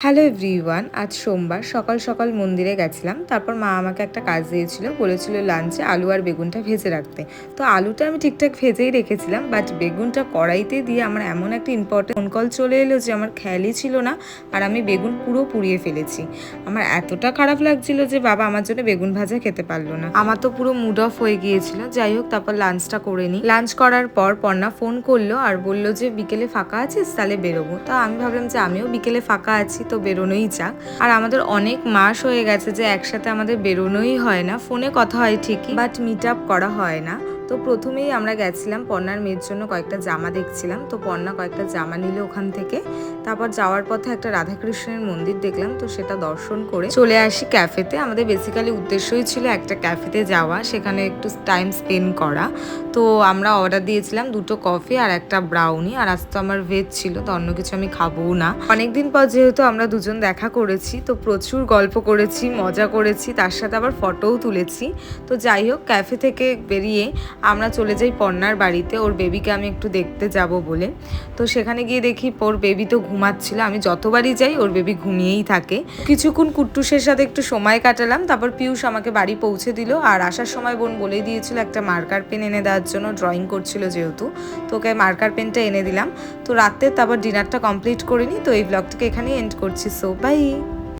Hello everyone, আজ সোমবার সকাল সকাল মন্দিরে গেছিলাম। তারপর মা আমাকে একটা কাজ দিয়েছিল, বলেছিল লাঞ্চে আলু আর বেগুনটা ভেজে রাখতে। তো আলুটা আমি ঠিকঠাক ভেজেই রেখেছিলাম, বাট বেগুনটা কড়াইতে দিয়ে আমার এমন একটা ইম্পর্টেন্ট ফোন কল চলে এলো যে আমার খেয়ালই ছিল না, আর আমি বেগুন পুরো পুড়িয়ে ফেলেছি। আমার এতটা খারাপ লাগছিল যে বাবা আমার জন্য বেগুন ভাজা খেতে পারলো না। আমার তো পুরো মুড অফ হয়ে গিয়েছিল। যাই হোক, তারপর লাঞ্চটা করে নিই। লাঞ্চ করার পর পর্ণা ফোন করলো আর বললো যে বিকেলে ফাঁকা আছিস, তাহলে বেরোবো। তা আমি ভাবলাম যে আমিও বিকেলে ফাঁকা আছি, তো বেরোনোই যাক। আর আমাদের অনেক মাস হয়ে গেছে যে একসাথে আমাদের বেরোনোই হয় না। ফোনে কথা হয় ঠিকই, বাট মিট আপ করা হয় না। তো প্রথমেই আমরা গেছিলাম পর্ণার মেয়ের জন্য কয়েকটা জামা দেখছিলাম। তো পর্ণা কয়েকটা জামা নিল ওখান থেকে। তারপর যাওয়ার পথে একটা রাধাকৃষ্ণের মন্দির দেখলাম, তো সেটা দর্শন করে চলে আসি ক্যাফেতে। আমাদের বেসিক্যালি উদ্দেশ্যই ছিল একটা ক্যাফেতে যাওয়া, সেখানে একটু টাইম স্পেন্ড করা। তো আমরা অর্ডার দিয়েছিলাম 2টো কফি আর একটা ব্রাউনি। আর আজ তো আমার ভেজ ছিল, তো অন্য কিছু আমি খাবোও না। অনেকদিন পর যেহেতু আমরা দুজন দেখা করেছি, তো প্রচুর গল্প করেছি, মজা করেছি, তার সাথে আবার ফটোও তুলেছি। তো যাই হোক, ক্যাফে থেকে বেরিয়ে আমরা চলে যাই পর্ণার বাড়িতে। ওর বেবিকে আমি একটু দেখতে যাব বলে। তো সেখানে গিয়ে দেখি ওর বেবি তো ঘুমাচ্ছিল। আমি যতবারই যাই ওর বেবি ঘুমিয়েই থাকে। কিছুক্ষণ কুট্টুসের সাথে একটু সময় কাটালাম। তারপর পিয়ুষ আমাকে বাড়ি পৌঁছে দিল। আর আসার সময় বোন বলেই দিয়েছিল একটা মার্কার পেন এনে দেওয়ার জন্য, ড্রয়িং করছিল যেহেতু। তো ওকে মার্কার পেনটা এনে দিলাম। তো রাতে তারপর ডিনারটা কমপ্লিট করে নিই। তো এই ব্লগটাকে এখানেই এন্ড করছি। So by.